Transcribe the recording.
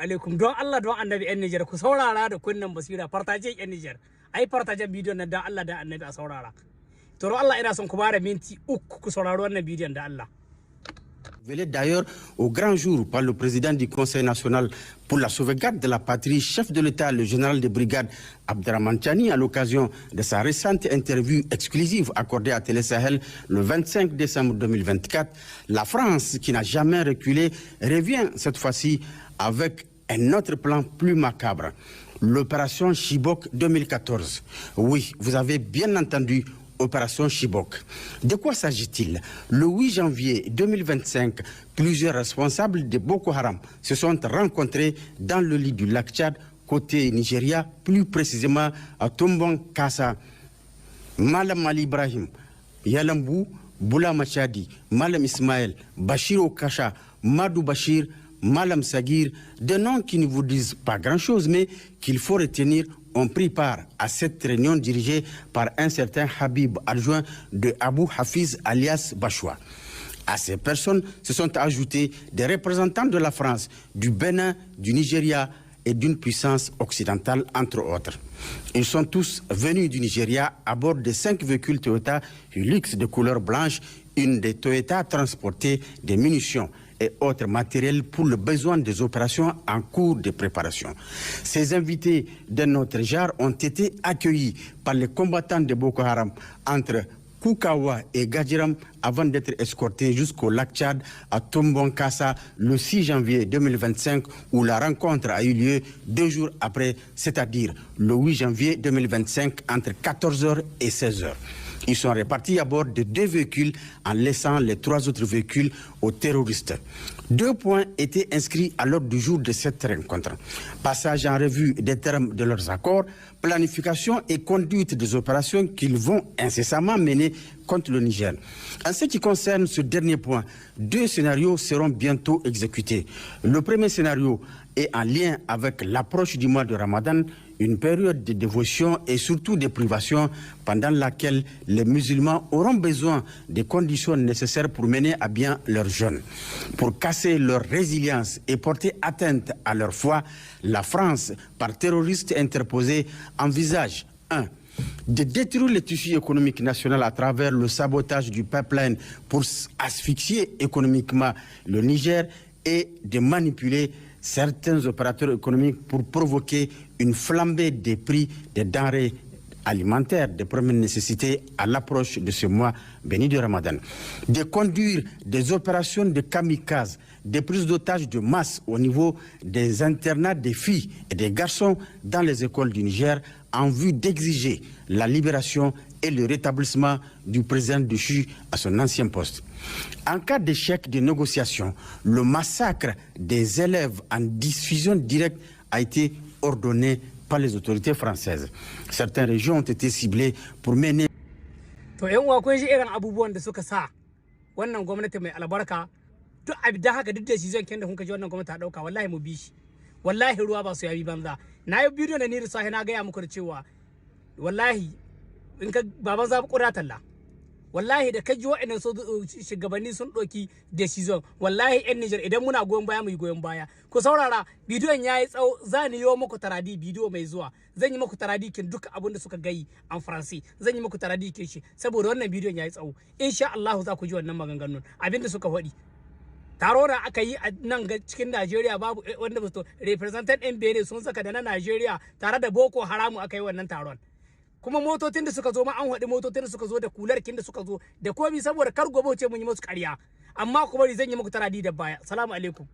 alaikum don Allah don annabi yan Niger ku saurara da kunnan basira fartaje yan Niger ai fartajen bidiyon nan dan Allah da annabi a saurara to Allah ina son ku bare minti 3 ku saurari wannan bidiyon da Allah. Révélé d'ailleurs au grand jour par le président du Conseil national pour la sauvegarde de la patrie, chef de l'État, le général de brigade Abderrahmane Tiani, à l'occasion de sa récente interview exclusive accordée à Télé Sahel le 25 décembre 2024. La France, qui n'a jamais reculé, revient cette fois-ci avec un autre plan plus macabre, l'opération Chibok 2014. Oui, vous avez bien entendu, opération Chibok. De quoi s'agit-il? Le 8 janvier 2025, plusieurs responsables de Boko Haram se sont rencontrés dans le lit du lac Tchad, côté Nigeria, plus précisément à Tombon Kassa. Malam Ali Ibrahim, Yalambou, Boula Machadi, Malam Ismaël, Bachir Okacha, Madou Bachir, Malam Sagir, des noms qui ne vous disent pas grand-chose, mais qu'il faut retenir, ont pris part à cette réunion dirigée par un certain Habib, adjoint de Abou Hafiz alias Bachoua. À ces personnes se sont ajoutés des représentants de la France, du Bénin, du Nigeria et d'une puissance occidentale, entre autres. Ils sont tous venus du Nigeria à bord de 5 véhicules Toyota Hilux de couleur blanche. Une des Toyota transportait des munitions et autres matériels pour le besoin des opérations en cours de préparation. Ces invités d'un autre genre ont été accueillis par les combattants de Boko Haram entre Koukawa et Gadjiram avant d'être escortés jusqu'au lac Tchad à Tombon Kassa le 6 janvier 2025 où la rencontre a eu lieu 2 jours après, c'est-à-dire le 8 janvier 2025 entre 14h et 16h. Ils sont répartis à bord de 2 véhicules en laissant les 3 autres véhicules aux terroristes. 2 points étaient inscrits à l'ordre du jour de cette rencontre. Passage en revue des termes de leurs accords, planification et conduite des opérations qu'ils vont incessamment mener contre le Niger. En ce qui concerne ce dernier point, 2 scénarios seront bientôt exécutés. Le premier scénario est en lien avec l'approche du mois de Ramadan, une période de dévotion et surtout de privation pendant laquelle les musulmans auront besoin des conditions nécessaires pour mener à bien leur jeûne. Pour casser leur résilience et porter atteinte à leur foi, la France, par terroristes interposés, envisage 1. de détruire le tissu économique national à travers le sabotage du pipeline pour asphyxier économiquement le Niger et de manipuler certains opérateurs économiques pour provoquer une flambée des prix des denrées alimentaires de première nécessité à l'approche de ce mois béni de Ramadan. De conduire des opérations de kamikazes, des prises d'otages de masse au niveau des internats des filles et des garçons dans les écoles du Niger en vue d'exiger la libération et le rétablissement du président Déchu à son ancien poste. En cas d'échec des négociations, le massacre des élèves en diffusion directe a été ordonné par les autorités françaises. Certaines régions ont été ciblées pour mener... To yan uwa kun ji irin abubuwan da suka sa wannan gwamnati mai albarka duk abin da haka duk da shi zan kenda kun ka ji wannan gwamnati ta dauka wallahi mu bi shi wallahi ruwa ba su yabi banza na yi bidiyo da ni da sahi na ga ya muku da cewa wallahi in ka baban za ku kura talla wallahi da kaji wa'annan shugabanni sun doki decision wallahi yan Niger idan muna goyon baya mu yi goyon baya ku saurara bidiyon yayi tsawo zan yi muku taradi bidiyo mai zuwa zan yi muku taradi kin duka abin da suka gayi an faransi zan yi muku taradi kin shi saboda wannan bidiyon yayi tsawo insha Allah za ku ji wannan maganganun abin da suka faɗi taro da aka yi a nan cikin Najeriya babu wanda ba to representant ɗin Benin sun saka da na Najeriya tare da Boko Haram aka yi wannan taron kuma motocin da suka zo ma an haɗi motocin da suka zo da kularkin da suka zo da komi saboda kar gobe ce mun yi musu ƙarya amma ku bari zan yi muku taradi da baya. Assalamu alaikum.